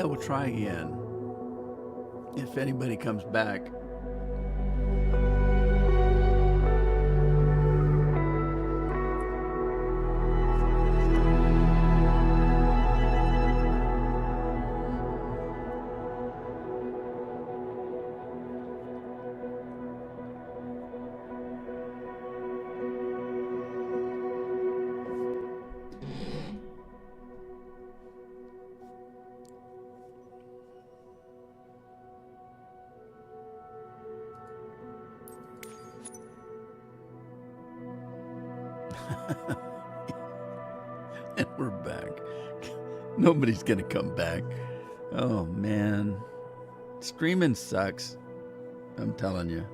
we'll try again. If anybody comes back. And we're back. Nobody's gonna come back. Oh man, streaming sucks. I'm telling you.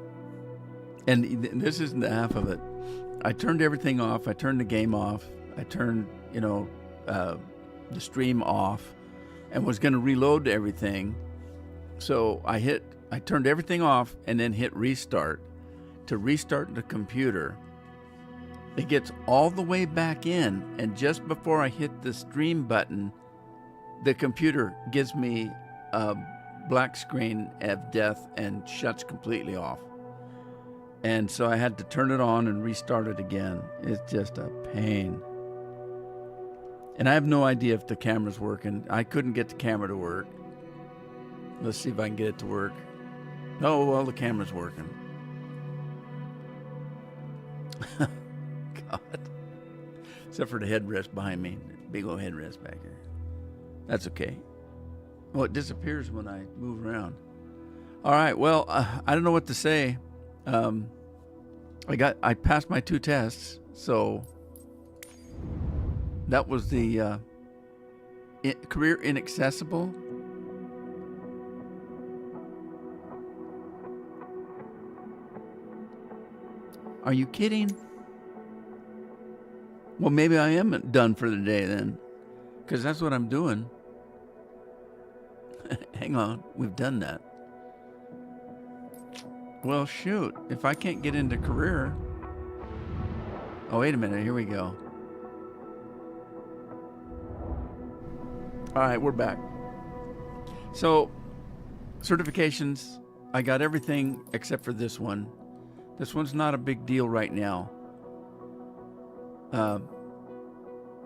And this isn't the half of it. I turned everything off. I turned the game off. I turned, the stream off, and was gonna reload everything. So I turned everything off and then hit restart to restart the computer. It gets all the way back in, and just before I hit the stream button, the computer gives me a black screen of death and shuts completely off. And so I had to turn it on and restart it again. It's just a pain. And I have no idea if the camera's working. I couldn't get the camera to work. Let's see if I can get it to work. Oh, well, the camera's working. God. Except for the headrest behind me. Big old headrest back there. That's okay. Well, it disappears when I move around. All right, well, I don't know what to say. I passed my 2 tests, so that was the career inaccessible. Are you kidding? Well, maybe I am done for the day then, because that's what I'm doing. Hang on, we've done that. Well, shoot, if I can't get into career. Oh, wait a minute, here we go. All right, we're back. So, certifications, I got everything except for this one. This one's not a big deal right now.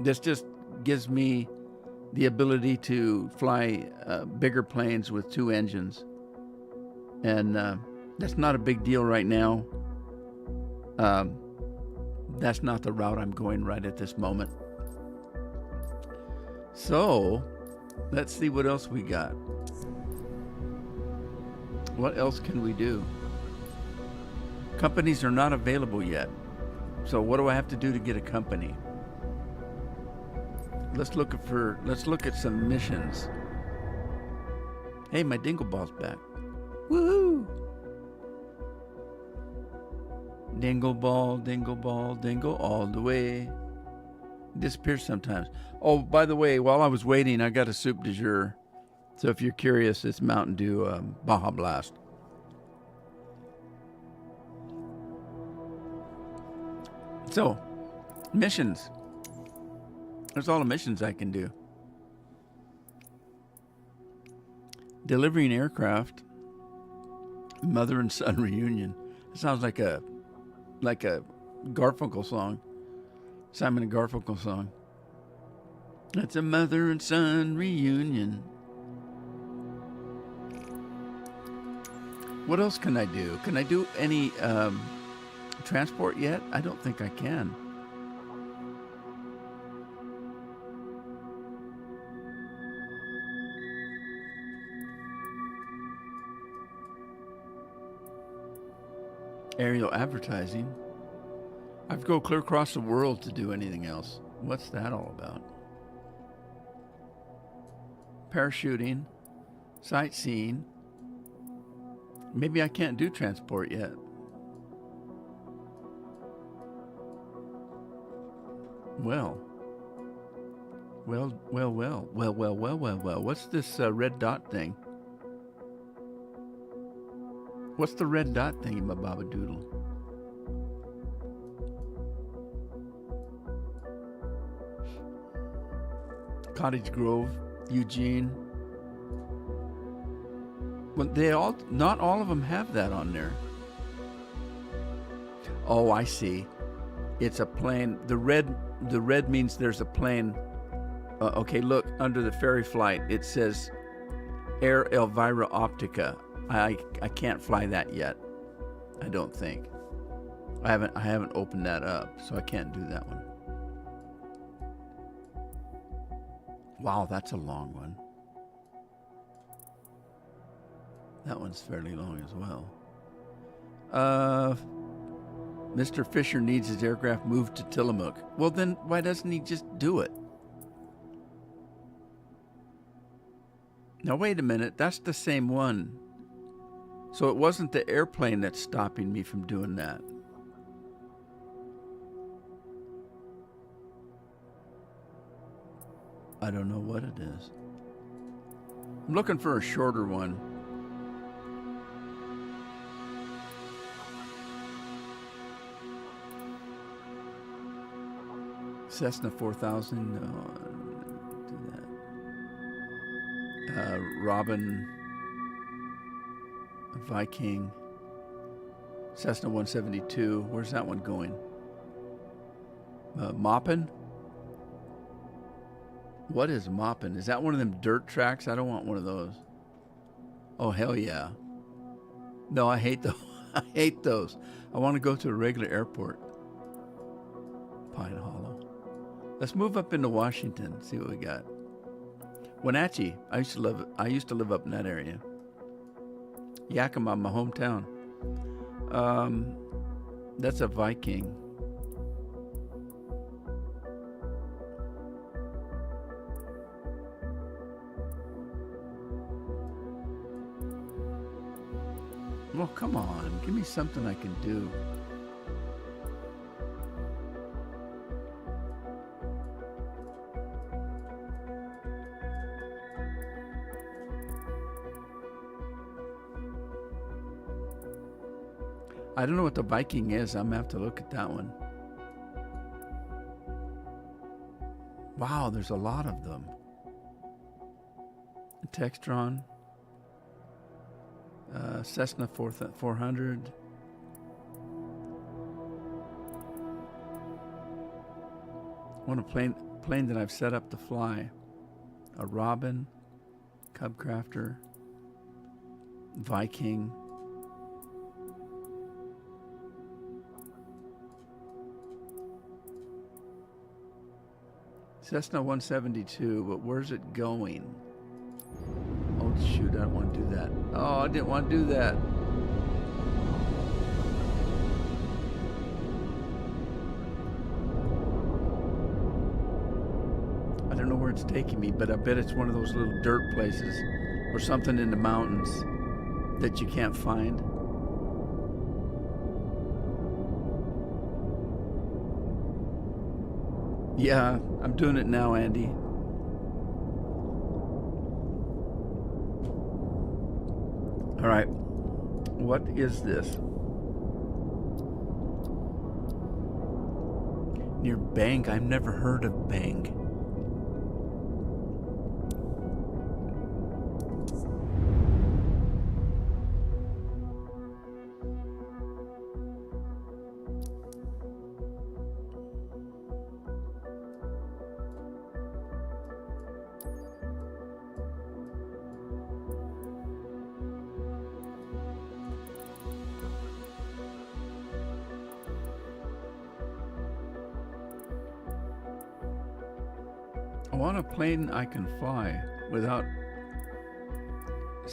This just gives me the ability to fly bigger planes with 2 engines. And that's not a big deal right now. That's not the route I'm going right at this moment. So, let's see what else we got. What else can we do? Companies are not available yet. So what do I have to do to get a company? Let's look at some missions. Hey, my dingle ball's back. Woohoo! Dingle ball, dingle all the way. Disappears sometimes. Oh, by the way, while I was waiting, I got a soup du jour. So if you're curious, it's Mountain Dew Baja Blast. So, missions. There's all the missions I can do. Delivering aircraft. Mother and son reunion. It sounds like a Garfunkel song. Simon and Garfunkel song. It's a mother and son reunion. What else can I do? Can I do any transport yet? I don't think I can. Aerial advertising. I have to go clear across the world to do anything else. What's that all about? Parachuting, sightseeing. Maybe I can't do transport yet. Well. What's this red dot thing? What's the red dot thingy, my baba doodle? Cottage Grove, Eugene. Well, not all of them have that on there. Oh, I see. It's a plane. The red means there's a plane. Okay, look, under the ferry flight, it says Air Elvira Optica. I can't fly that yet. I don't think. I haven't opened that up, so I can't do that one. Wow, that's a long one. That one's fairly long as well. Mr. Fisher needs his aircraft moved to Tillamook. Well, then why doesn't he just do it? Now, wait a minute. That's the same one. So it wasn't the airplane that's stopping me from doing that. I don't know what it is. I'm looking for a shorter one. Cessna 4000, no, do that. Robin, Viking, Cessna 172. Where's that one going? Moppin? What is Moppin? Is that one of them dirt tracks? I don't want one of those. Oh, hell yeah. No, I hate those. I hate those. I want to go to a regular airport. Pine Hollow. Let's move up into Washington, see what we got. Wenatchee. I used to live up in that area. Yakima, my hometown. That's a Viking. Well, come on. Give me something I can do. I don't know what the Viking is. I'm going to have to look at that one. Wow, there's a lot of them. Textron. Cessna 400. I want a plane that I've set up to fly. A Robin, Cub Crafter, Viking. Cessna 172, but where's it going? Oh, shoot, I don't want to do that. Oh, I didn't want to do that. I don't know where it's taking me, but I bet it's one of those little dirt places or something in the mountains that you can't find. Yeah, I'm doing it now, Andy. All right, what is this? Near Benge? I've never heard of Benge. I want a plane I can fly without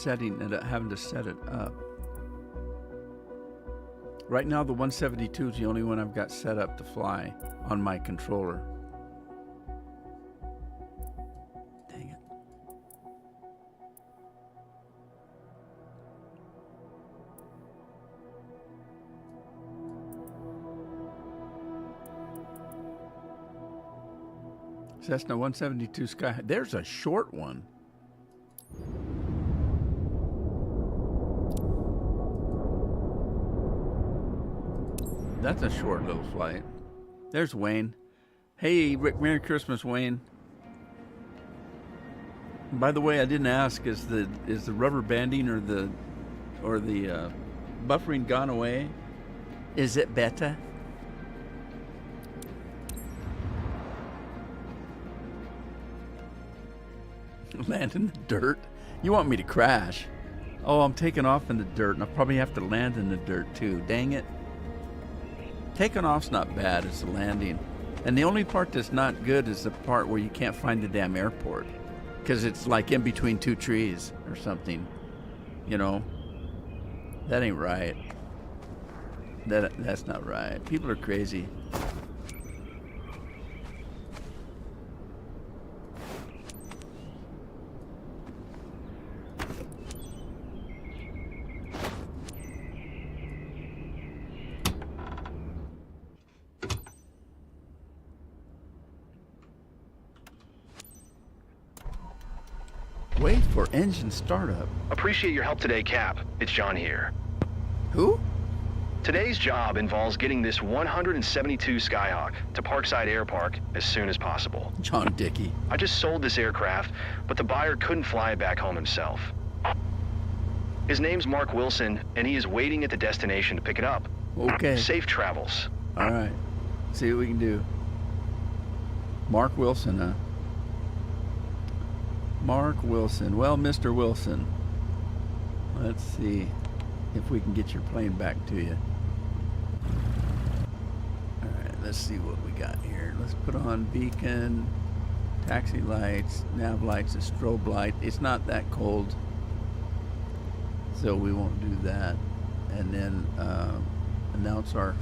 having to set it up. Right now, the 172 is the only one I've got set up to fly on my controller. Dang it. Cessna 172 Sky. There's a short one. That's a short little flight. There's Wayne. Hey, Rick, Merry Christmas, Wayne. By the way, I didn't ask, is the rubber banding or the buffering gone away? Is it better? Land in the dirt? You want me to crash? Oh, I'm taking off in the dirt, and I'll probably have to land in the dirt too. Dang it. Taking off's not bad, it's the landing. And the only part that's not good is the part where you can't find the damn airport. Because it's like in between two trees or something. You know? That ain't right. That's not right. People are crazy. Wait for engine startup. Appreciate your help today, Cap. It's John here. Who? Today's job involves getting this 172 Skyhawk to Parkside Air Park as soon as possible. John Dickey. I just sold this aircraft, but the buyer couldn't fly it back home himself. His name's Mark Wilson, and he is waiting at the destination to pick it up. Okay. Safe travels. All right. See what we can do. Mark Wilson, huh? Mark Wilson. Well, Mr. Wilson, let's see if we can get your plane back to you. All right, let's see what we got here. Let's put on beacon, taxi lights, nav lights, a strobe light. It's not that cold, so we won't do that. And then announce our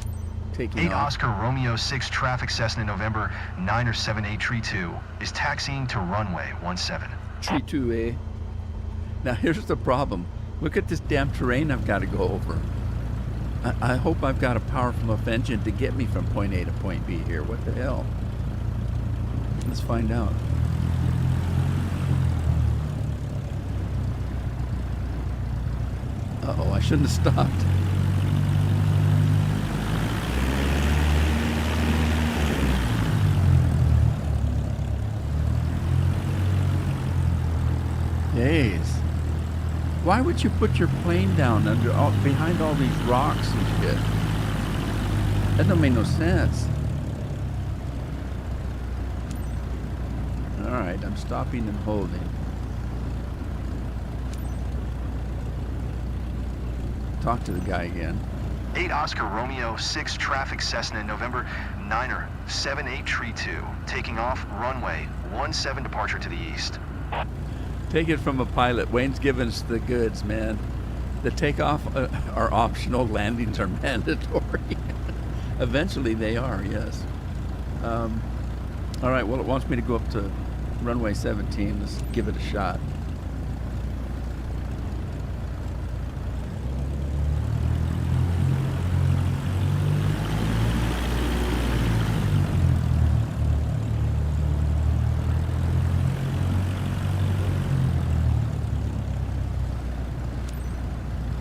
taking 8 off. Oscar Romeo 6 traffic Cessna November 97832 is taxiing to runway 17. Tree 2A. Now here's the problem. Look at this damn terrain I've got to go over. I hope I've got a powerful enough engine to get me from point A to point B here. What the hell? Let's find out. Uh-oh, I shouldn't have stopped. Days. Why would you put your plane down behind all these rocks and shit? That don't make no sense. All right, I'm stopping and holding. Talk to the guy again. 8 Oscar Romeo 6 traffic Cessna November 9er 7832 taking off runway 17 departure to the east. Take it from a pilot. Wayne's giving us the goods, man. The takeoff are optional. Landings are mandatory. Eventually they are, yes. All right, well, it wants me to go up to runway 17. Let's give it a shot.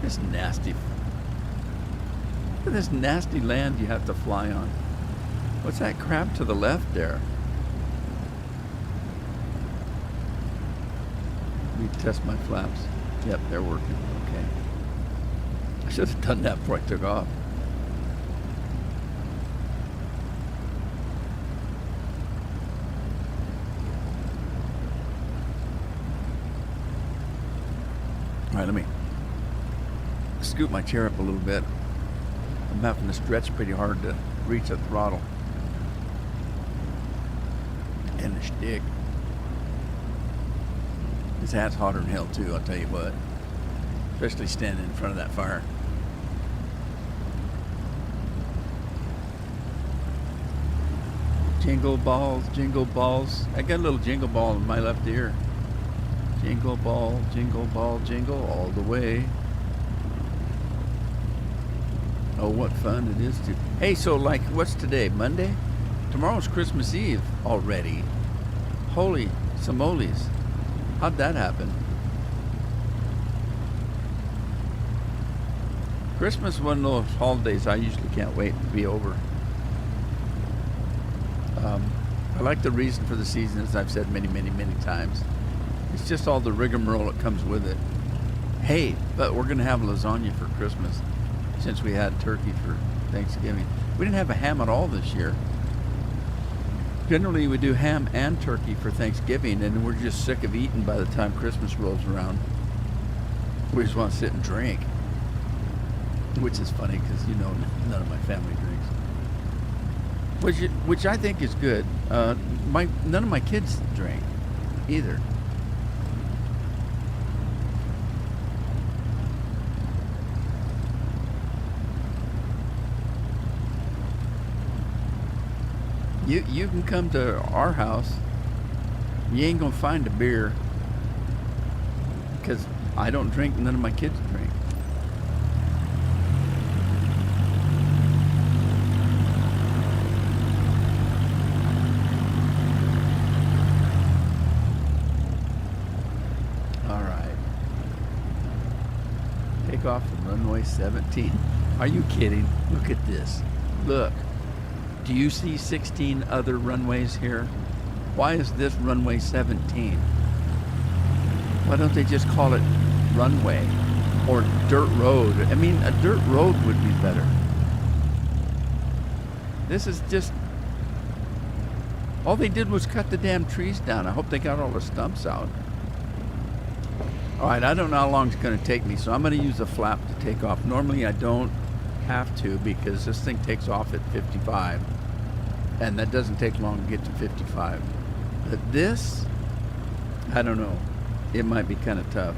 This nasty. Look at this nasty land you have to fly on. What's that crap to the left there? Let me test my flaps. Yep, they're working. Okay. I should have done that before I took off. All right, let me scoot my chair up a little bit. I'm having to stretch pretty hard to reach the throttle and the stick. This hat's hotter than hell too, I'll tell you what. Especially standing in front of that fire. Jingle balls, jingle balls. I got a little jingle ball in my left ear. Jingle ball, jingle all the way. Oh, what fun it is to... Hey, so like, what's today? Monday? Tomorrow's Christmas Eve already. Holy simoles. How'd that happen? Christmas is one of those holidays I usually can't wait to be over. I like the reason for the season, as I've said many, many, many times, It's just all the rigmarole that comes with it. Hey, but we're gonna have lasagna for Christmas, since we had turkey for Thanksgiving. We didn't have a ham at all this year. Generally, we do ham and turkey for Thanksgiving, and we're just sick of eating by the time Christmas rolls around. We just want to sit and drink, which is funny because none of my family drinks, which I think is good. None of my kids drink either. You can come to our house. You ain't gonna find a beer because I don't drink. None of my kids drink. All right. Take off from runway 17. Are you kidding? Look at this. Look. Do you see 16 other runways here? Why is this runway 17? Why don't they just call it runway or dirt road? I mean, a dirt road would be better. This is just, all they did was cut the damn trees down. I hope they got all the stumps out. All right, I don't know how long it's gonna take me, so I'm gonna use a flap to take off. Normally I don't have to because this thing takes off at 55. And that doesn't take long to get to 55. But this, I don't know. It might be kind of tough.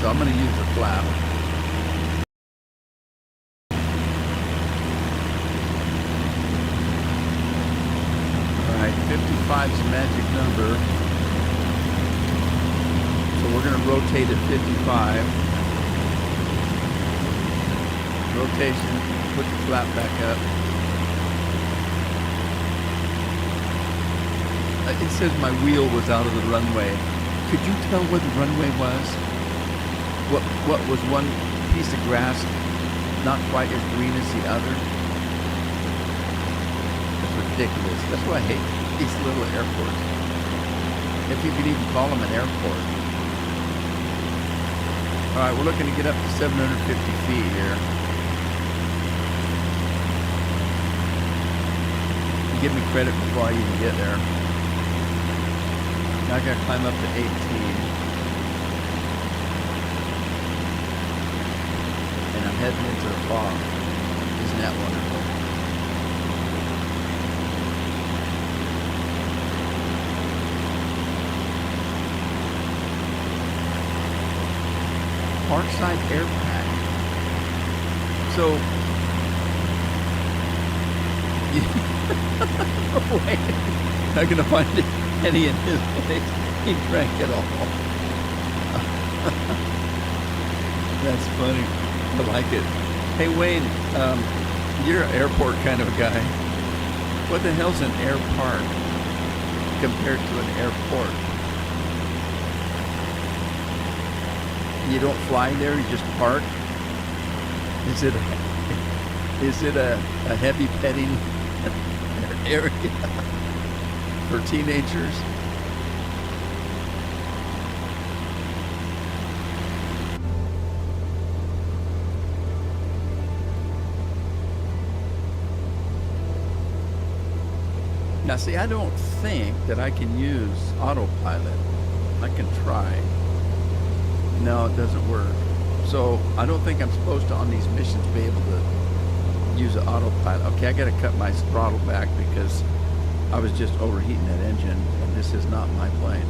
So I'm going to use a flap. Alright, 55 is the magic number. So we're going to rotate at 55. Rotation. Put the flap back up. It says my wheel was out of the runway. Could you tell where the runway was? What was one piece of grass not quite as green as the other? That's ridiculous. That's why I hate these little airports. If you could even call them an airport. All right, we're looking to get up to 750 feet here. Give me credit before I even get there. Now I gotta climb up to 18. And I'm heading into the fog. Isn't that wonderful? Parkside Air Pack. So wait, not gonna find any in his place. He drank it all. That's funny. I like it. Hey Wayne, you're an airport kind of a guy. What the hell's an air park compared to an airport? You don't fly there, you just park? Is it a heavy petting area for teenagers? Now see, I don't think that I can use autopilot. I can try. No, it doesn't work. So I don't think I'm supposed to, on these missions, be able to use an autopilot. Okay, I gotta cut my throttle back because I was just overheating that engine, and this is not my plane.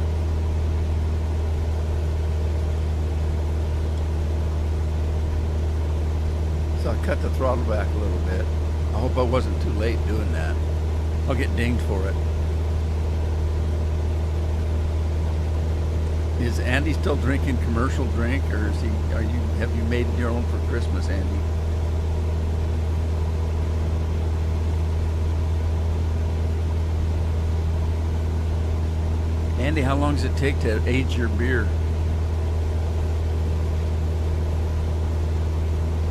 So I cut the throttle back a little bit. I hope I wasn't too late doing that. I'll get dinged for it. Is Andy still drinking commercial drink, or is he? Have you made your own for Christmas, Andy? Andy, how long does it take to age your beer?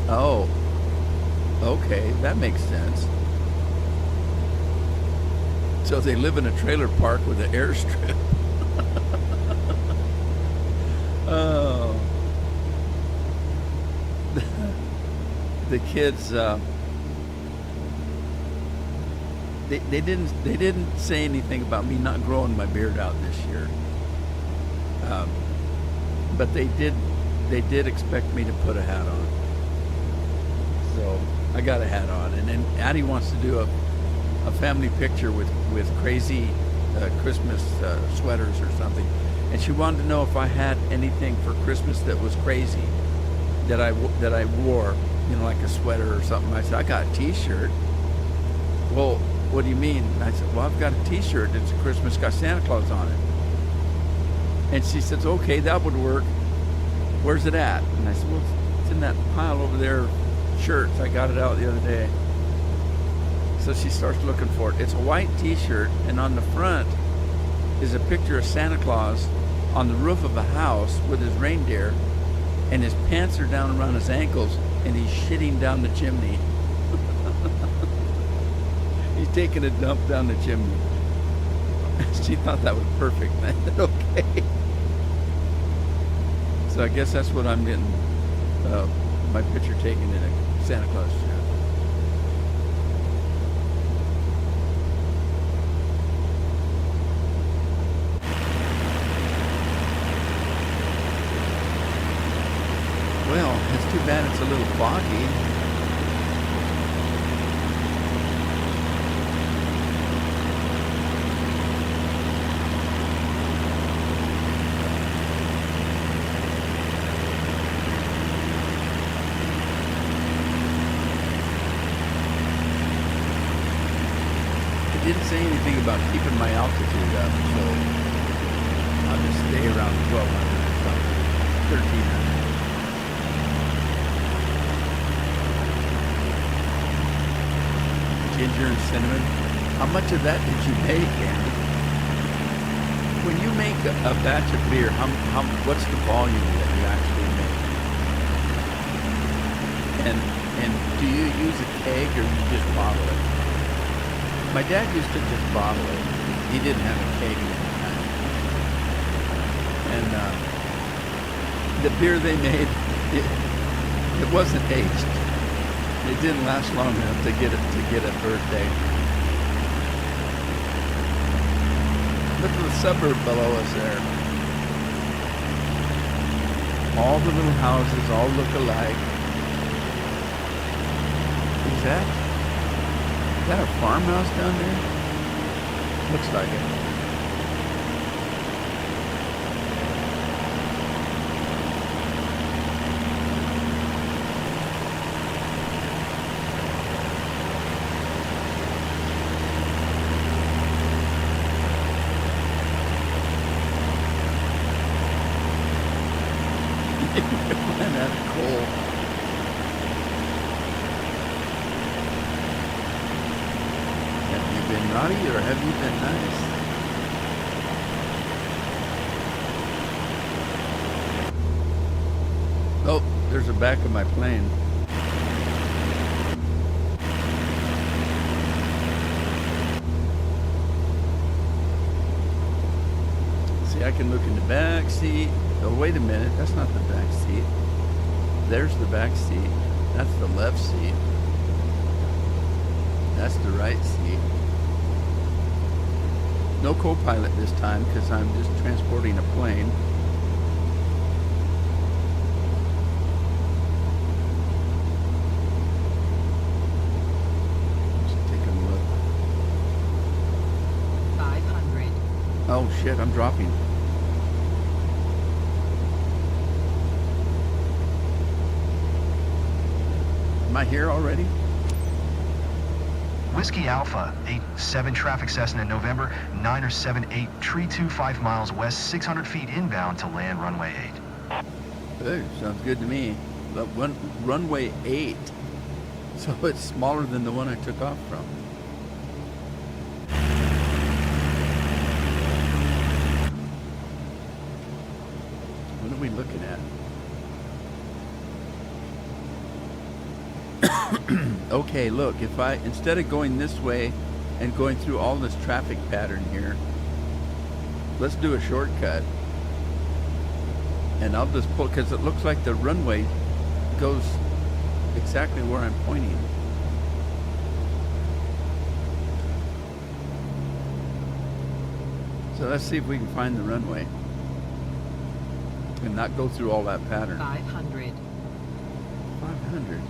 Oh, okay, that makes sense. So they live in a trailer park with an airstrip. Oh. The kids, they didn't say anything about me not growing my beard out this year. But they did expect me to put a hat on. So I got a hat on, and then Addie wants to do a family picture with crazy Christmas sweaters or something, and she wanted to know if I had anything for Christmas that was crazy that I wore, you know, like a sweater or something. I said, I got a T-shirt. Well, what do you mean? I said, well, I've got a T-shirt. It's a Christmas, got Santa Claus on it. And she says, okay, that would work. Where's it at? And I said, well, it's in that pile over there, shirts. I got it out the other day. So she starts looking for it. It's a white T-shirt, and on the front is a picture of Santa Claus on the roof of a house with his reindeer, and his pants are down around his ankles, and he's shitting down the chimney. He's taking a dump down the chimney. She thought that was perfect. And I said, okay. So I guess that's what I'm getting, my picture taken in a Santa Claus shirt. Well, it's too bad it's a little foggy. It didn't say anything about keeping my altitude up, so I'll just stay around 1,200 or something, 1,300. Ginger and cinnamon. How much of that did you make, Andy? When you make a batch of beer, what's the volume that you actually make? And do you use a keg or you just bottle it? My dad used to just bottle it. He didn't have a keg at the time. And the beer they made, it wasn't aged. It didn't last long enough to get a birthday. Look at the suburb below us there. All the little houses all look alike. Is that a farmhouse down there? Looks like it. Ran out of coal. Have you been naughty or have you been nice? Oh, there's the back of my plane. See, I can look in the back seat. Oh, wait a minute. That's not the back seat. There's the back seat. That's the left seat. That's the right seat. No co-pilot this time because I'm just transporting a plane. Let's take a look. 500. Oh shit, I'm dropping. Am I here already? Whiskey Alpha, 87 traffic Cessna, November 9 or 78, tree 25 miles west, 600 feet inbound to land runway 8. Hey, sounds good to me. But runway 8. So it's smaller than the one I took off from. What are we looking at? Okay, look, if instead of going this way and going through all this traffic pattern here, let's do a shortcut. And I'll just pull, because it looks like the runway goes exactly where I'm pointing. So let's see if we can find the runway and not go through all that pattern. 500. 500.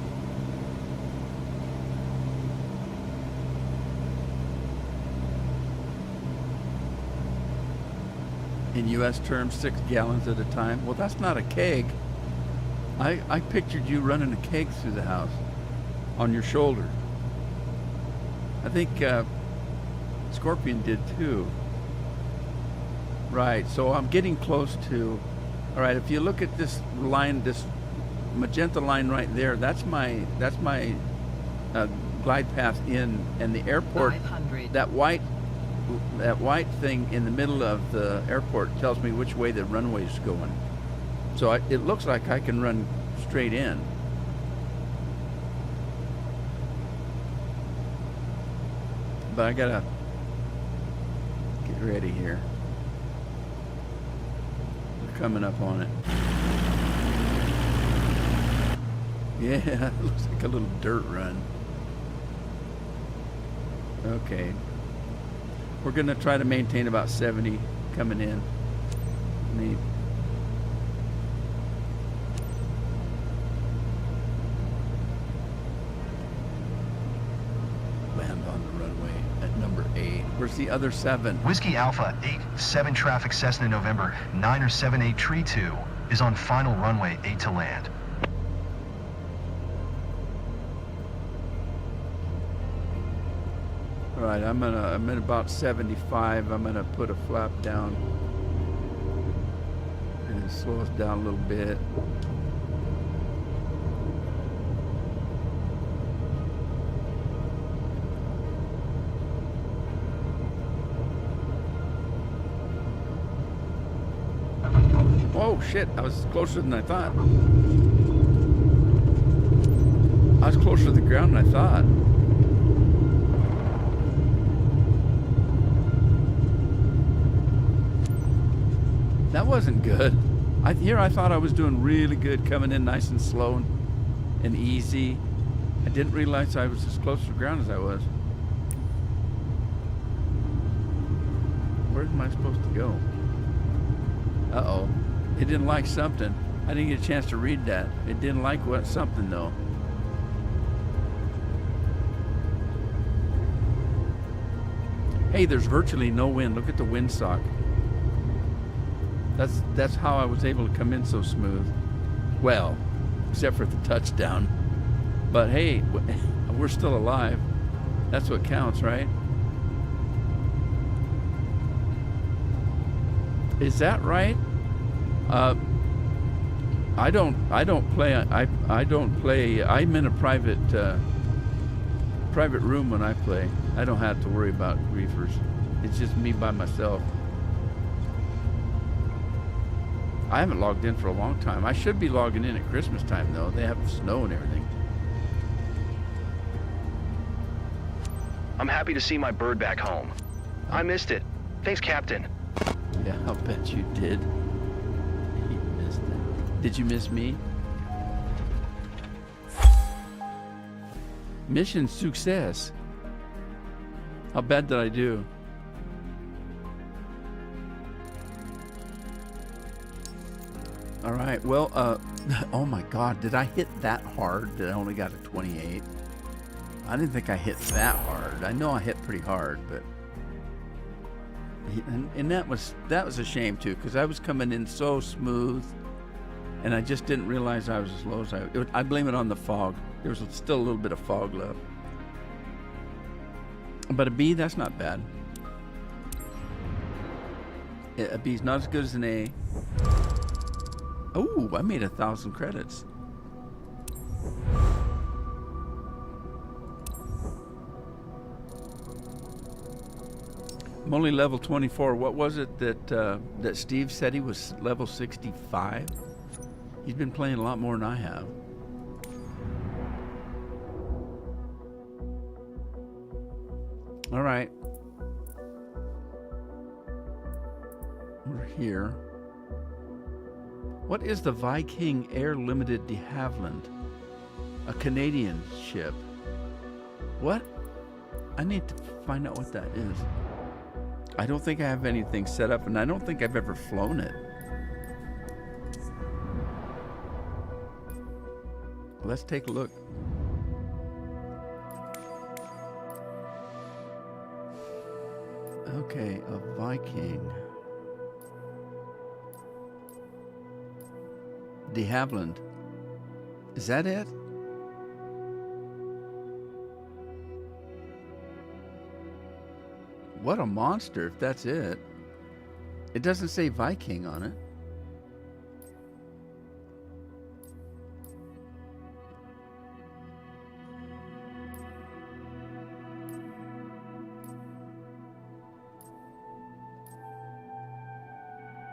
In U.S. terms, 6 gallons at a time. Well, that's not a keg. I pictured you running a keg through the house on your shoulder. I think Scorpion did too. Right, so I'm getting close to, all right, if you look at this line, this magenta line right there, that's my glide path in, and the airport, 500. that white thing in the middle of the airport tells me which way the runway's going. So it looks like I can run straight in. But I gotta get ready here. We're coming up on it. Yeah, it looks like a little dirt run. Okay. We're gonna try to maintain about 70 coming in. Neat. Land on the runway at number 8. Where's the other 7? Whiskey Alpha 87 traffic Cessna November 9 or 78 Tree 2 is on final runway 8 to land. All right, I'm at about 75. I'm gonna put a flap down and slow us down a little bit. Oh shit, I was closer than I thought. I was closer to the ground than I thought. That wasn't good. I thought I was doing really good, coming in nice and slow and easy. I didn't realize I was as close to the ground as I was. Where am I supposed to go? Uh-oh. It didn't like something. I didn't get a chance to read that. It didn't like what something though. Hey, there's virtually no wind. Look at the windsock. That's how I was able to come in so smooth. Well, except for the touchdown. But hey, we're still alive. That's what counts, right? Is that right? I don't play. I'm in a private room when I play. I don't have to worry about griefers. It's just me by myself. I haven't logged in for a long time. I should be logging in at Christmas time though. They have snow and everything. I'm happy to see my bird back home. I missed it. Thanks, Captain. Yeah, I'll bet you did. You missed it. Did you miss me? Mission success. How bad did I do? All right, well, oh my God, did I hit that hard that I only got a 28? I didn't think I hit that hard. I know I hit pretty hard, but... And that was a shame too, because I was coming in so smooth, and I just didn't realize I was as low as I blame it on the fog. There was still a little bit of fog left. But a B, that's not bad. A B's not as good as an A. Oh, I made 1,000 credits. I'm only level 24. What was it that Steve said he was level 65? He's been playing a lot more than I have. All right. We're here. What is the Viking Air Limited de Havilland? A Canadian ship. What? I need to find out what that is. I don't think I have anything set up, and I don't think I've ever flown it. Let's take a look. Okay, a Viking. De Havilland. Is that it? What a monster, if that's it. It doesn't say Viking on it.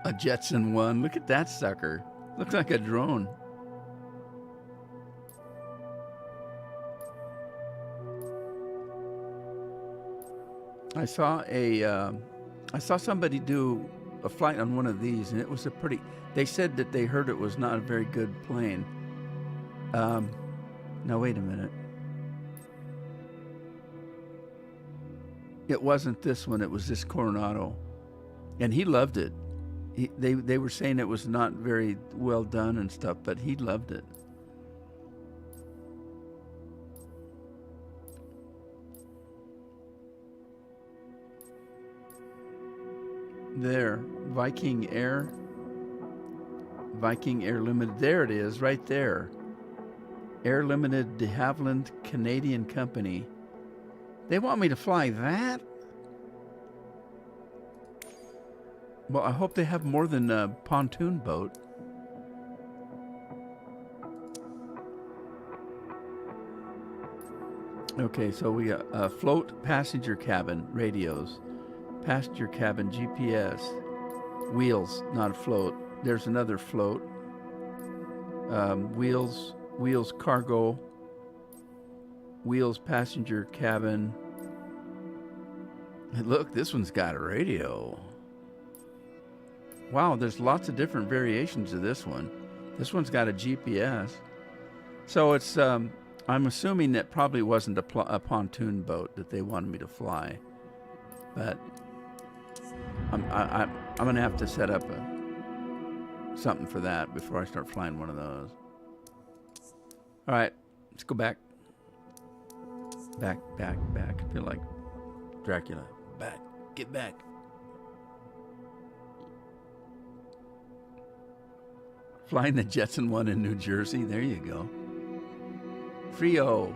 A Jetson 1. Look at that sucker. Looks like a drone. I saw somebody do a flight on one of these, and it was a pretty. They said that they heard it was not a very good plane. Now wait a minute. It wasn't this one. It was this Coronado, and he loved it. They were saying it was not very well done and stuff, but he loved it. There, Viking Air Limited. There it is, right there. Air Limited de Havilland Canadian Company. They want me to fly that? Well, I hope they have more than a pontoon boat. Okay, so we got float, passenger cabin, radios, passenger cabin, GPS, wheels, not a float. There's another float. Wheels, cargo, wheels, passenger cabin. And look, this one's got a radio. Wow, there's lots of different variations of this one. This one's got a GPS. So it's, I'm assuming that probably wasn't a pontoon boat that they wanted me to fly. But I'm going to have to set up something for that before I start flying one of those. All right, let's go back. Back. I feel like Dracula. Back. Get back. Flying the Jetson 1 in New Jersey. There you go. Frio.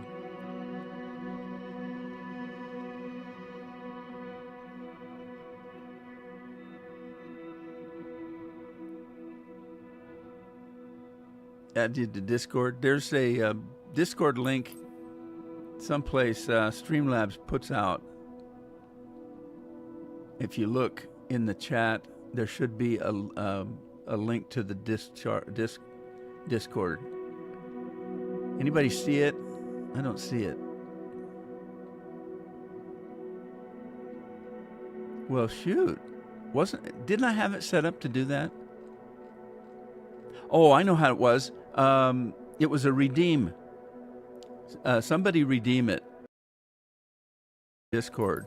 Add to Discord. There's a Discord link someplace Streamlabs puts out. If you look in the chat, there should be a link to the Discord. Anybody see it? I don't see it. Well, shoot. Didn't I have it set up to do that? Oh, I know how it was. It was a redeem. Somebody redeem it. Discord.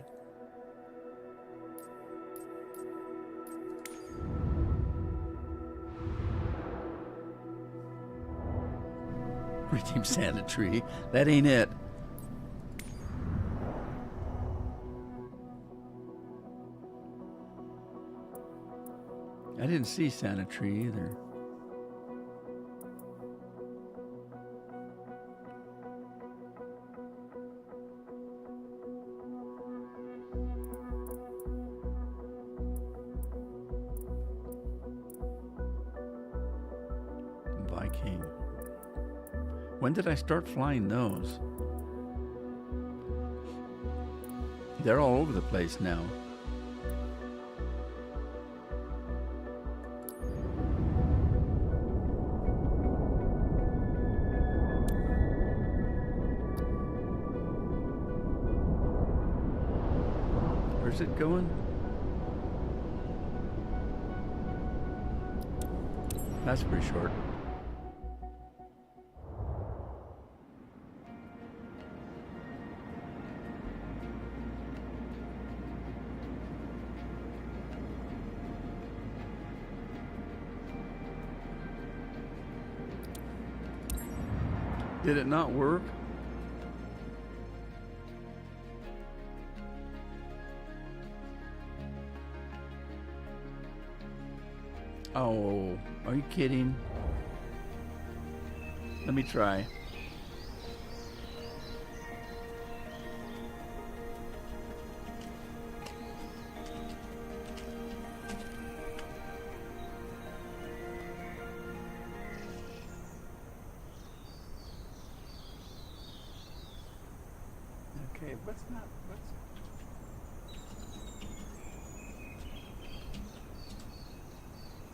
Redeem Santa Tree. That ain't it. I didn't see Santa Tree either. Viking. When did I start flying those? They're all over the place now. Where's it going? That's pretty short. Did it not work? Oh, are you kidding? Let me try. Okay, let's not.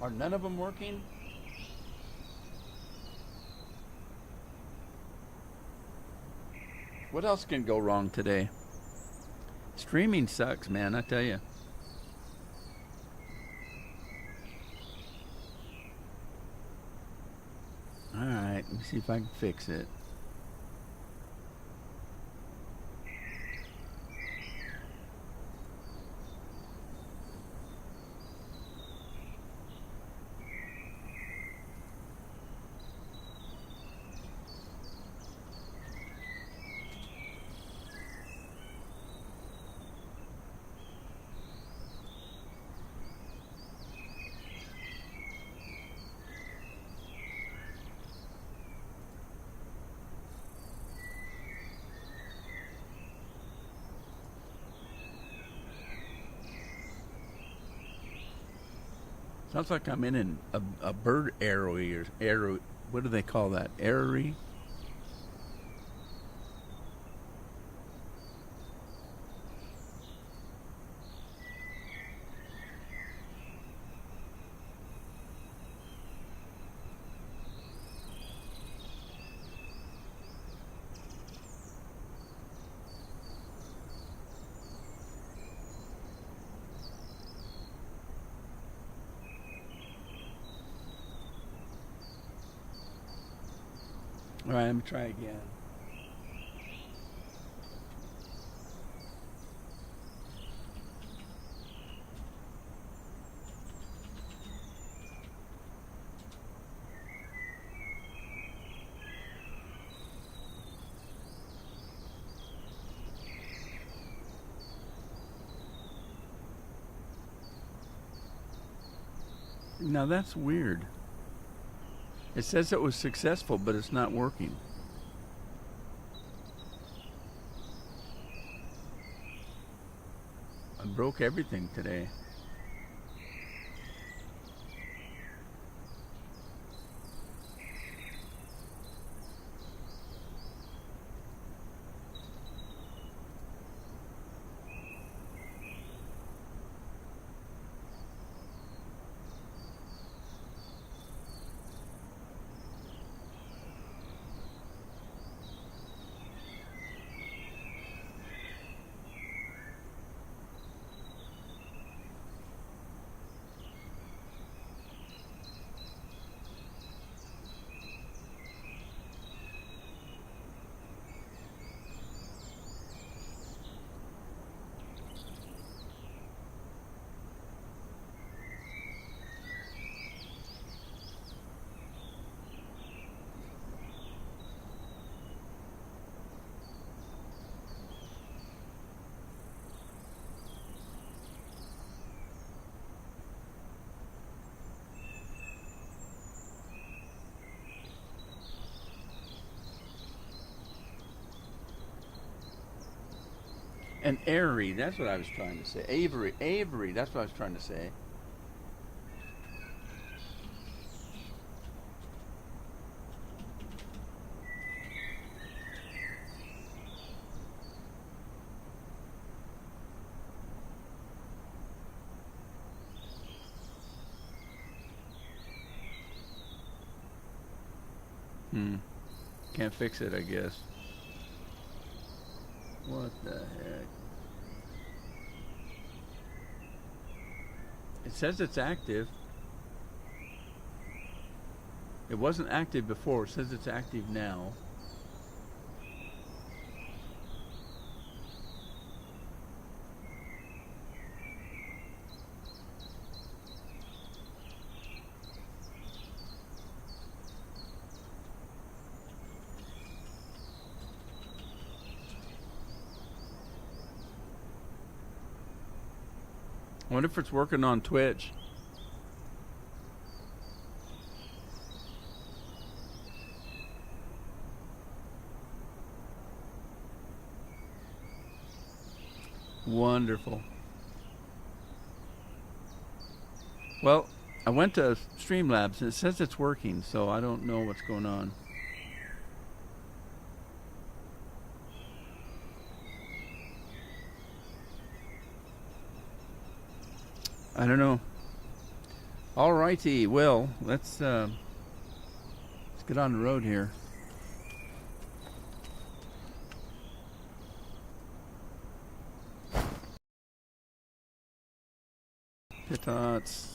Are none of them working? What else can go wrong today? Streaming sucks, man, I tell you. Alright, let me see if I can fix it. Sounds like I'm in a bird arrowy or arrow. What do they call that? Arrowy? All right, let me try again. Now that's weird. It says it was successful, but it's not working. I broke everything today. And airy, that's what I was trying to say. Avery, that's what I was trying to say. Can't fix it, I guess. What the heck? It says it's active. It wasn't active before. It says it's active now. I wonder if it's working on Twitch. Wonderful. Well, I went to Streamlabs and it says it's working, so I don't know what's going on. I don't know. All righty. Well, let's get on the road here. Pitots.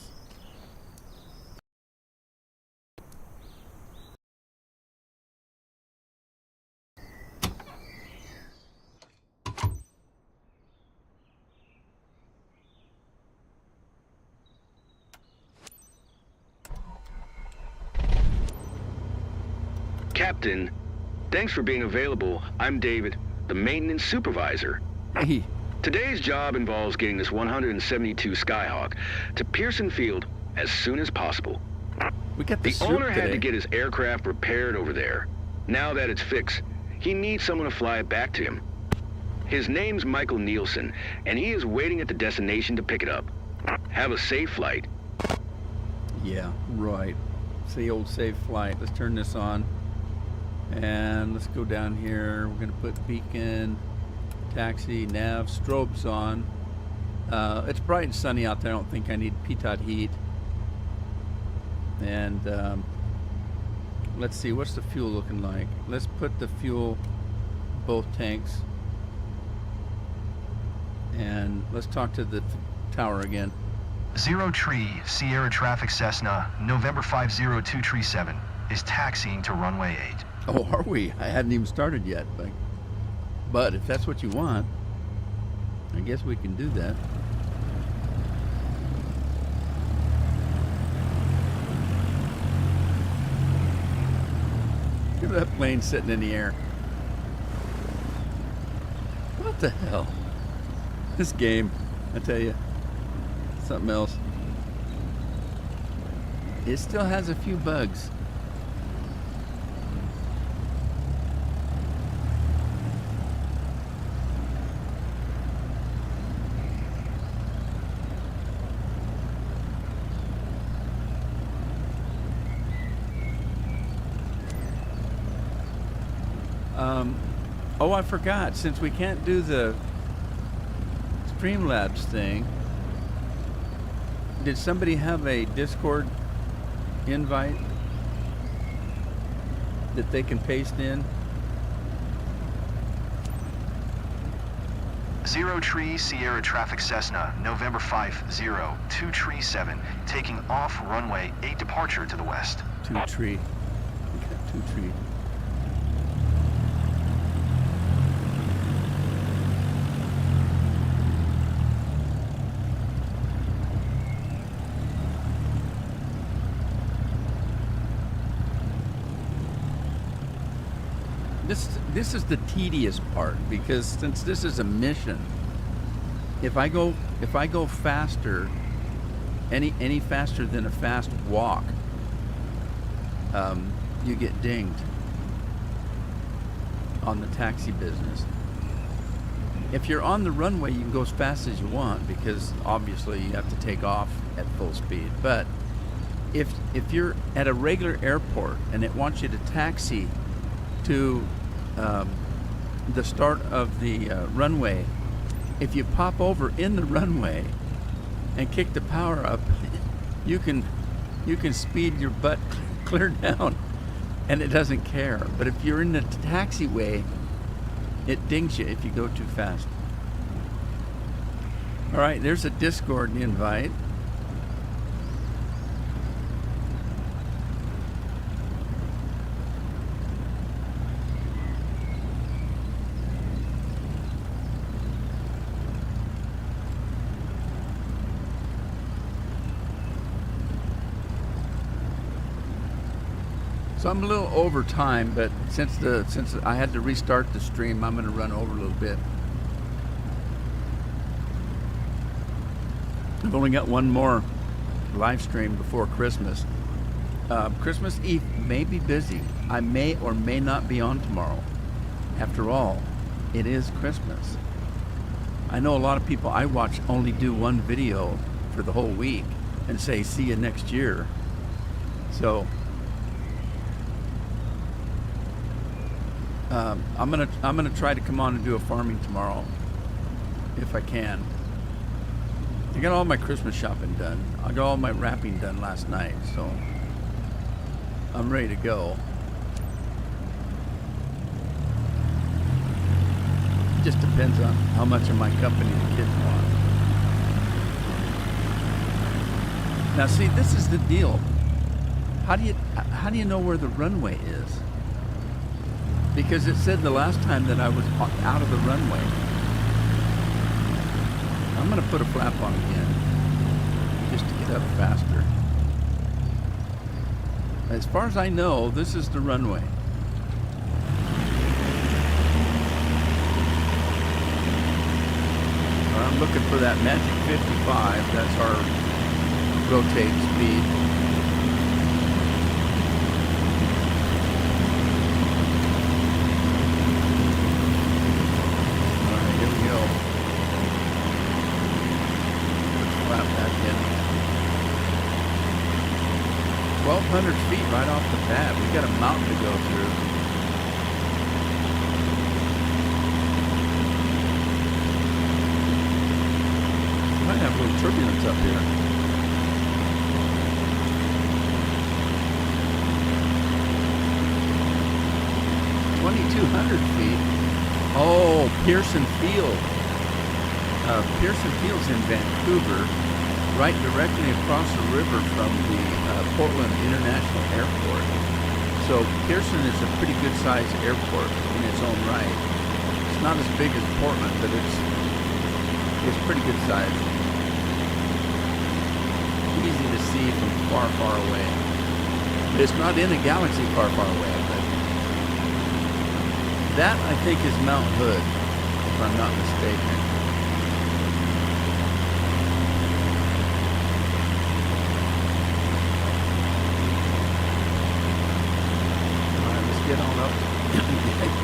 Captain, thanks for being available. I'm David, the maintenance supervisor. Hey. Today's job involves getting this 172 Skyhawk to Pearson Field as soon as possible. We got the owner had today. to get his aircraft repaired over there. Now that it's fixed, he needs someone to fly it back to him. His name's Michael Nielsen, and he is waiting at the destination to pick it up. Have a safe flight. Yeah, right. It's the old safe flight. Let's turn this on. And let's go down here. We're going to put beacon, taxi, nav, strobes on. It's bright and sunny out there. I don't think I need pitot heat. And let's see, what's the fuel looking like? Let's put the fuel, both tanks. And let's talk to the tower again. 0 Tree, Sierra Traffic Cessna, November 50237, is taxiing to runway 8. Oh, are we? I hadn't even started yet. But if that's what you want, I guess we can do that. Look at that plane sitting in the air. What the hell? This game, I tell you, something else. It still has a few bugs. Oh, I forgot. Since we can't do the Streamlabs thing, did somebody have a Discord invite that they can paste in? 0 Tree, Sierra Traffic Cessna, November 50237, taking off runway 8 departure to the west. 2 Tree. We got 2 Tree. This is the tedious part, because since this is a mission, if I go faster, any faster than a fast walk, you get dinged on the taxi business. If you're on the runway, you can go as fast as you want, because obviously you have to take off at full speed. But if you're at a regular airport and it wants you to taxi to the start of the runway, if you pop over in the runway and kick the power up, you can speed your butt clear down, and it doesn't care. But if you're in the taxiway, it dings you if you go too fast. All right, there's a Discord invite. So I'm a little over time, but since I had to restart the stream, I'm going to run over a little bit. I've only got one more live stream before Christmas. Christmas Eve may be busy. I may or may not be on tomorrow. After all, it is Christmas. I know a lot of people I watch only do one video for the whole week and say, see you next year. So I'm gonna try to come on and do a farming tomorrow if I can. I got all my Christmas shopping done. I got all my wrapping done last night, so I'm ready to go. It just depends on how much of my company the kids want. Now see, this is the deal. How do you know where the runway is? Because it said the last time that I was out of the runway. I'm gonna put a flap on again, just to get up faster. As far as I know, this is the runway. I'm looking for that magic 55. That's our rotate speed. All right, here we go. Let's flap that in. 1,200 feet right off the bat. We got a mountain to go through. Might have a little turbulence up here. feet. Oh, Pearson Field. Pearson Field's in Vancouver, right directly across the river from the Portland International Airport. So Pearson is a pretty good sized airport in its own right. It's not as big as Portland, but it's pretty good size. Easy to see from far, far away. It's not in a galaxy far, far away, but that I think is Mount Hood, if I'm not mistaken. All right, let's get on up.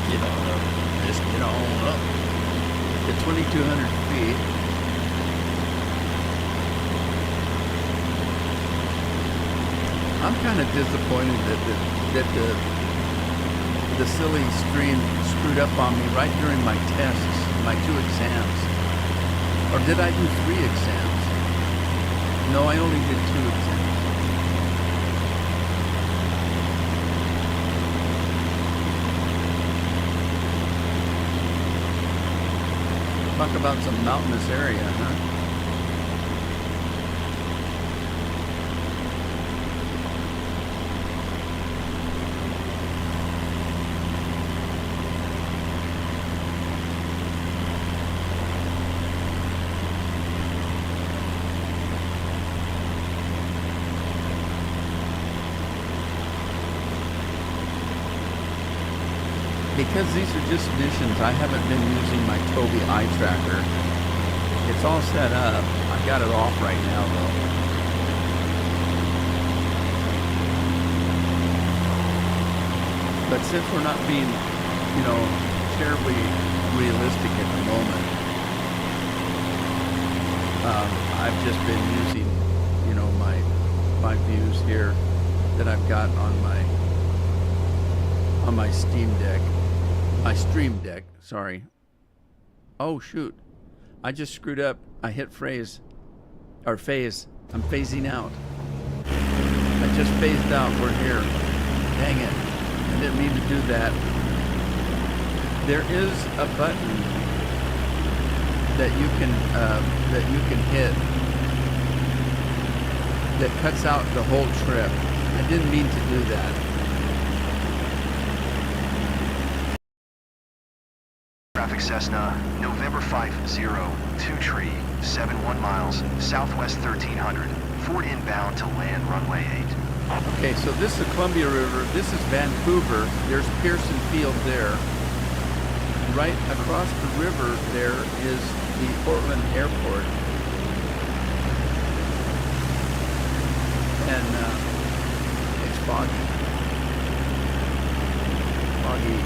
Get on up. Let's get on up. At 2,200 feet. I'm kind of disappointed that the silly stream screwed up on me right during my tests, my 2 exams. Or did I do 3 exams? No, I only did 2 exams. Talk about some mountainous area, huh? Because these are just missions, I haven't been using my Toby eye tracker. It's all set up. I got it off right now though. But since we're not being, terribly realistic at the moment, I've just been using, my views here that I've got on my Steam Deck. My Stream Deck, sorry. Oh shoot, I just screwed up. I hit phase. I'm phasing out. I just phased out. We're here. Dang it, I didn't mean to do that. There is a button that you can hit that cuts out the whole trip. I didn't mean to do that. Traffic Cessna, November 50, 2 tree, 71 miles, southwest 1300, Fort inbound to land runway 8. Okay, so this is the Columbia River. This is Vancouver. There's Pearson Field there. Right across the river there is the Portland Airport. And it's foggy. Foggy.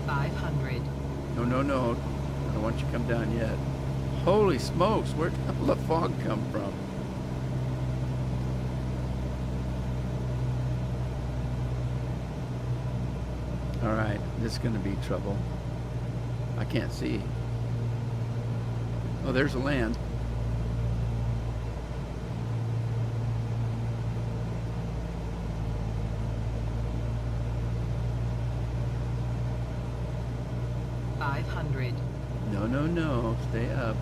500. No. I don't want you to come down yet. Holy smokes, where'd all the fog come from? All right, this is going to be trouble. I can't see. Oh, there's the land. No, stay up.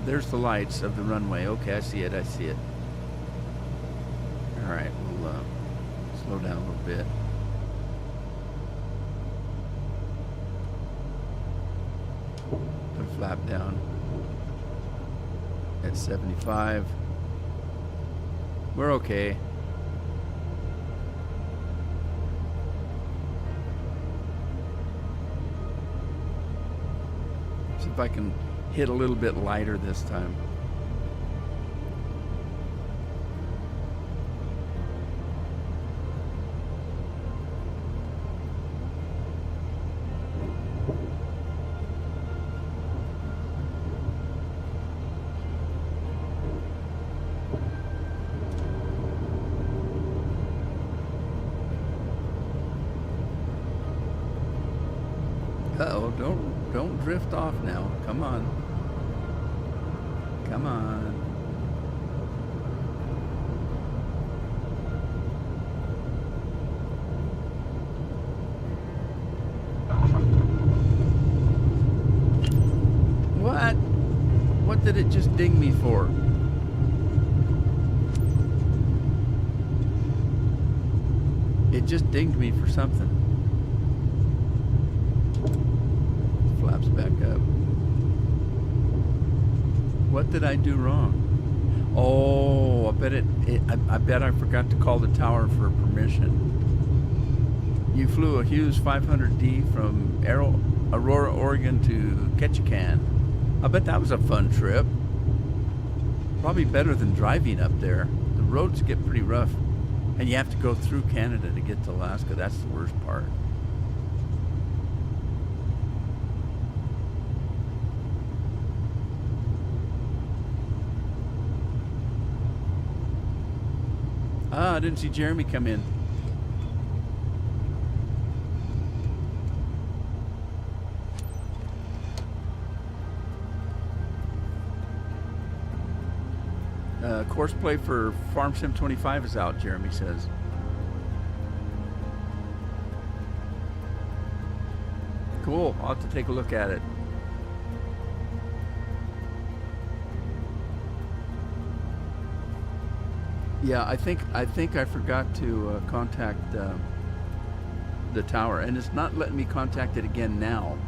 There's the lights of the runway. Okay, I see it. All right, we'll slow down a little bit. Put a flap down at 75. We're okay. See if I can hit a little bit lighter this time. Uh-oh, don't drift off now. Come on. Come on. What? What did it just ding me for? It just dinged me for something. Flaps back up. What did I do wrong? Oh, I bet I forgot to call the tower for permission. You flew a Hughes 500D from Aurora, Oregon to Ketchikan. I bet that was a fun trip. Probably better than driving up there. The roads get pretty rough, and you have to go through Canada to get to Alaska. That's the worst part. I didn't see Jeremy come in. Course play for Farm Sim 25 is out, Jeremy says. Cool. I'll have to take a look at it. Yeah, I think I forgot to contact the tower, and it's not letting me contact it again now.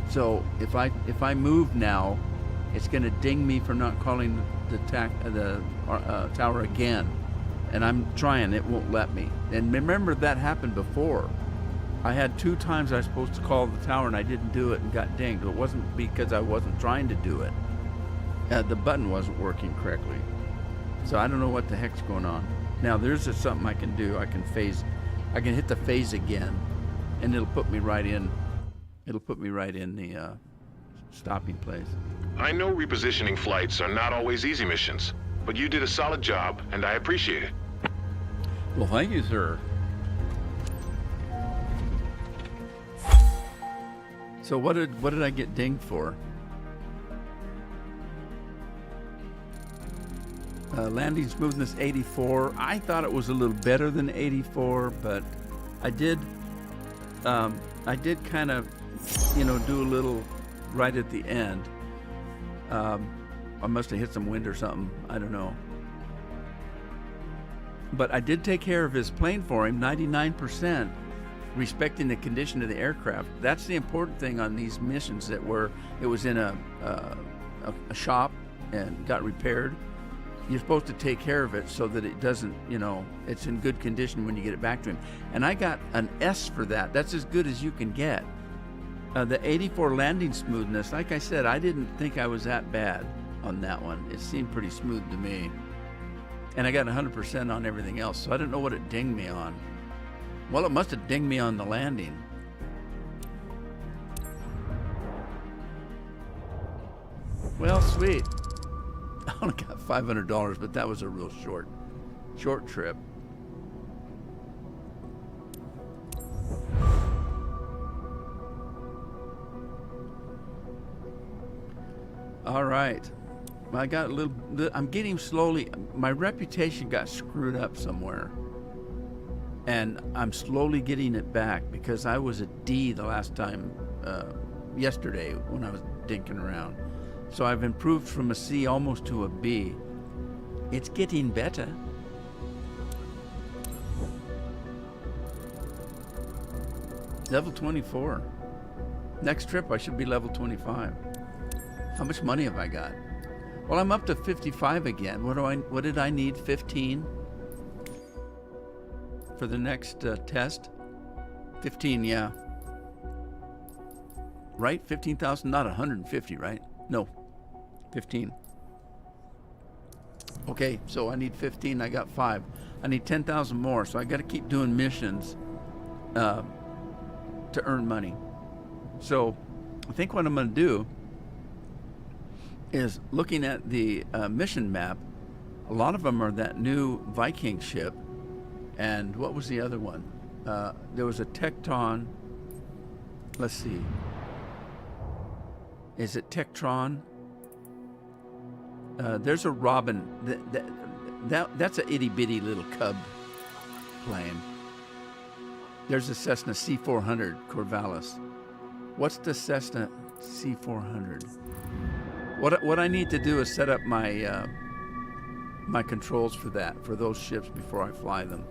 So if I move now, it's going to ding me for not calling the tower again, and I'm trying. It won't let me. And remember, that happened before. I had 2 times I was supposed to call the tower, and I didn't do it and got dinged. It wasn't because I wasn't trying to do it. The button wasn't working correctly. So I don't know what the heck's going on. Now there's just something I can do. I can hit the phase again, and it'll put me right in. It'll put me right in the stopping place. I know repositioning flights are not always easy missions, but you did a solid job, and I appreciate it. Well, thank you, sir. So what did I get dinged for? Landing smoothness 84. I thought it was a little better than 84, but I did I did kind of, do a little right at the end. I must have hit some wind or something. I don't know. But I did take care of his plane for him, 99%, respecting the condition of the aircraft. That's the important thing on these missions it was in a shop and got repaired. You're supposed to take care of it so that it doesn't, it's in good condition when you get it back to him. And I got an S for that. That's as good as you can get. The 84 landing smoothness, like I said, I didn't think I was that bad on that one. It seemed pretty smooth to me. And I got 100% on everything else, so I don't know what it dinged me on. Well, it must have dinged me on the landing. Well, sweet. I only got $500, but that was a real short trip. All right. I got I'm getting slowly, my reputation got screwed up somewhere. And I'm slowly getting it back because I was a D the last time, yesterday when I was dinking around. So I've improved from a C almost to a B. It's getting better. Level 24. Next trip I should be level 25. How much money have I got? Well, I'm up to 55 again. What did I need? 15 for the next test? 15, yeah. Right? 15,000, not 150, right? No, 15. Okay, so I need 15. I got 5. I need 10,000 more, so I got to keep doing missions to earn money. So I think what I'm going to do is looking at the mission map. A lot of them are that new Viking ship. And what was the other one? There was a Tecton. Let's see. Is it Tectron? There's a Robin. That's a itty bitty little cub plane. There's a Cessna C400 Corvallis. What's the Cessna C400? What I need to do is set up my my controls for those ships before I fly them.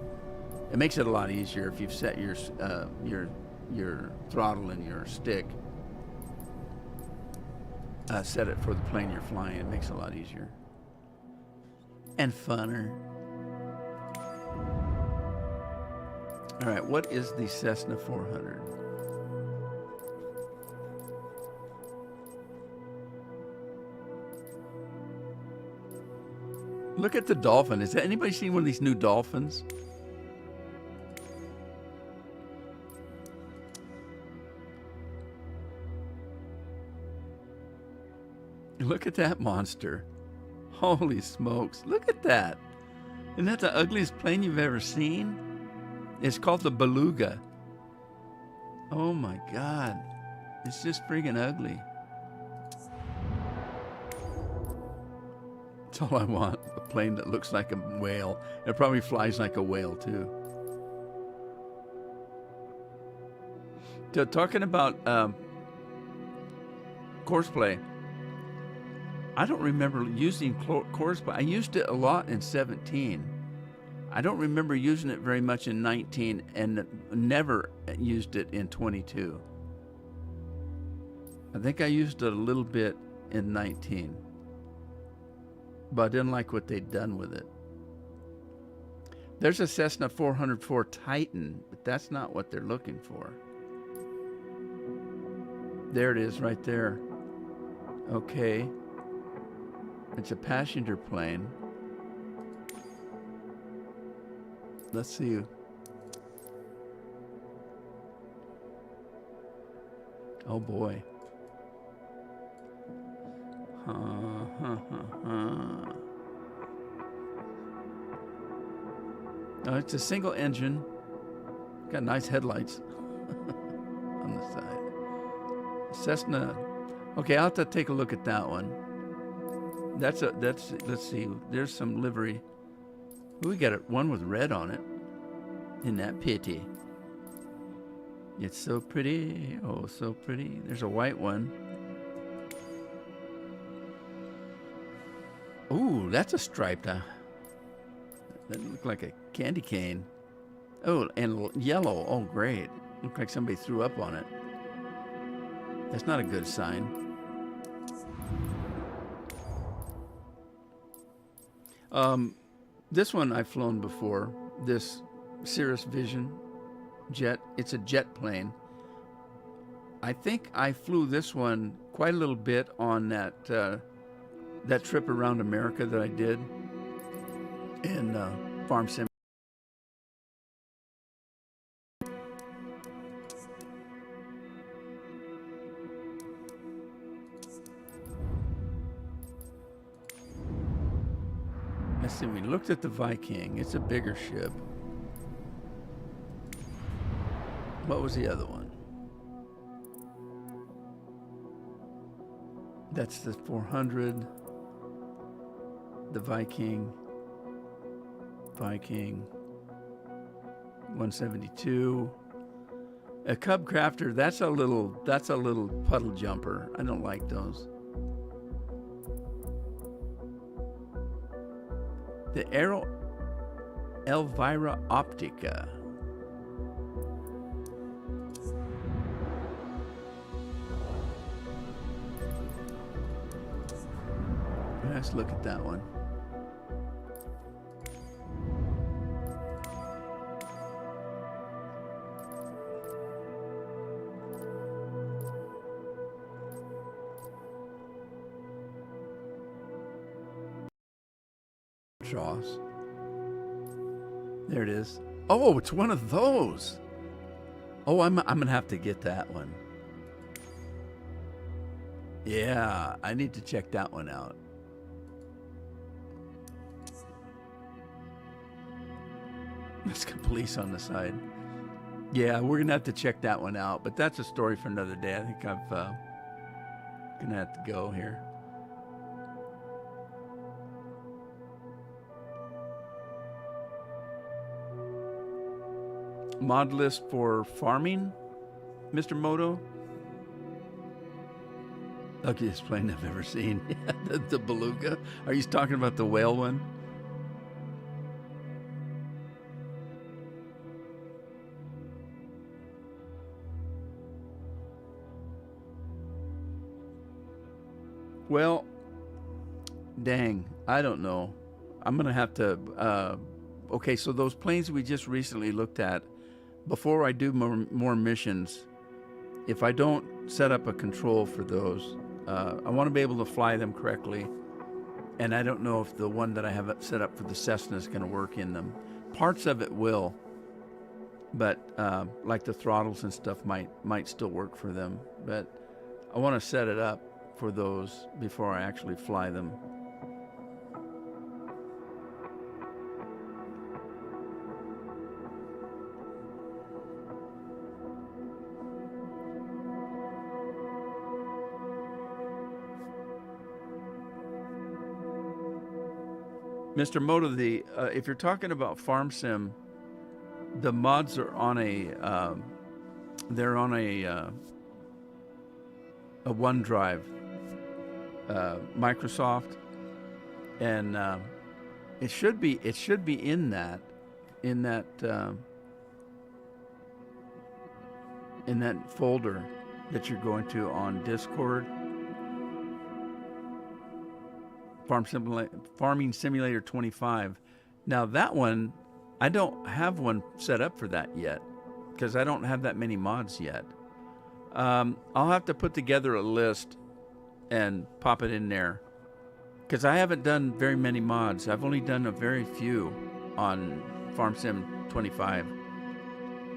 It makes it a lot easier if you've set your throttle and your stick. Set it for the plane you're flying. It makes it a lot easier and funner. All right, what is the Cessna 400? Look at the dolphin. Has anybody seen one of these new dolphins? Look at that monster. Holy smokes. Look at that. Isn't that the ugliest plane you've ever seen? It's called the Beluga. Oh my God. It's just friggin' ugly. That's all I want. A plane that looks like a whale. It probably flies like a whale too. So talking about courseplay. I don't remember using courseplay. I used it a lot in 17. I don't remember using it very much in 19 and never used it in 22. I think I used it a little bit in 19. But I didn't like what they'd done with it. There's a Cessna 404 Titan, but that's not what they're looking for. There it is right there. Okay. It's a passenger plane. Let's see. Oh boy. No, it's a single engine. Got nice headlights on the side. Cessna. Okay, I'll have to take a look at that one. That's let's see. There's some livery. We got one with red on it. Isn't that pity? It's so pretty. Oh, so pretty. There's a white one. Ooh, that's a striped. That looked like a candy cane. Oh, and yellow. Oh, great. Looked like somebody threw up on it. That's not a good sign. This one I've flown before. This Cirrus Vision jet. It's a jet plane. I think I flew this one quite a little bit on that that trip around America that I did in Farm Sim. Let's see, we looked at the Viking. It's a bigger ship. What was the other one? That's the 400. The Viking. 172. A Cub Crafter, that's a little puddle jumper. I don't like those. The Aero Elvira Optica. Let's look at that one. Jaws. There it is. Oh, it's one of those. Oh, I'm gonna have to get that one. Yeah, I need to check that one out. Let's get police on the side. Yeah, we're gonna have to check that one out, but that's a story for another day. I think I'm gonna have to go here. Mod list for farming, Mr. Moto. Ugliest plane I've ever seen. the beluga. Are you talking about the whale one? Well, dang, I don't know. I'm gonna have to. Okay, so those planes we just recently looked at. Before I do more missions, if I don't set up a control for those, I want to be able to fly them correctly. And I don't know if the one that I have set up for the Cessna is going to work in them. Parts of it will, but like the throttles and stuff might still work for them. But I want to set it up for those before I actually fly them. Mr. Moto, if you're talking about Farm Sim, the mods are on they're on a OneDrive, Microsoft, and it should be in that folder that you're going to on Discord. Farming Simulator 25. Now that one, I don't have one set up for that yet because I don't have that many mods yet. I'll have to put together a list and pop it in there because I haven't done very many mods. I've only done a very few on Farm Sim 25.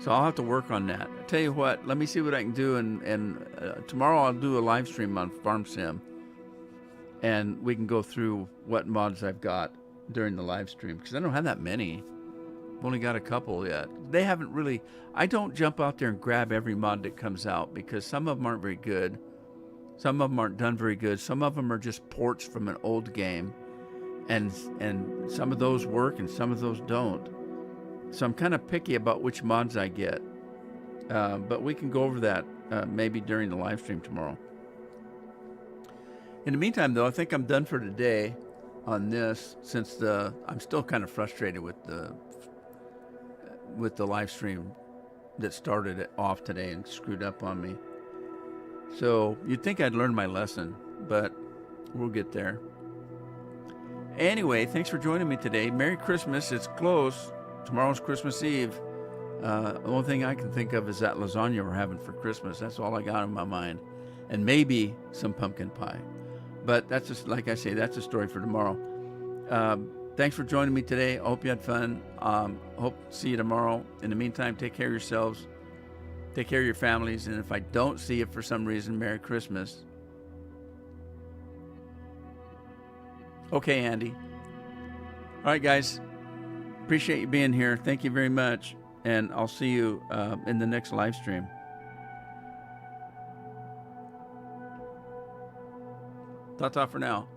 So I'll have to work on that. I tell you what, let me see what I can do, and tomorrow I'll do a live stream on Farm Sim. And we can go through what mods I've got during the live stream because I don't have that many. I've only got a couple yet. They haven't really. I don't jump out there and grab every mod that comes out because some of them aren't very good. Some of them aren't done very good. Some of them are just ports from an old game, and some of those work and some of those don't. So I'm kind of picky about which mods I get. But we can go over that maybe during the live stream tomorrow. In the meantime, though, I think I'm done for today on this, since I'm still kind of frustrated with the live stream that started it off today and screwed up on me. So you'd think I'd learned my lesson, but we'll get there. Anyway, thanks for joining me today. Merry Christmas. It's close. Tomorrow's Christmas Eve. The only thing I can think of is that lasagna we're having for Christmas. That's all I got in my mind. And maybe some pumpkin pie. But that's just, like I say, that's a story for tomorrow. Thanks for joining me today. I hope you had fun. Hope to see you tomorrow. In the meantime, take care of yourselves. Take care of your families. And if I don't see you for some reason, Merry Christmas. Okay, Andy. All right, guys. Appreciate you being here. Thank you very much. And I'll see you in the next live stream. Ta-ta for now.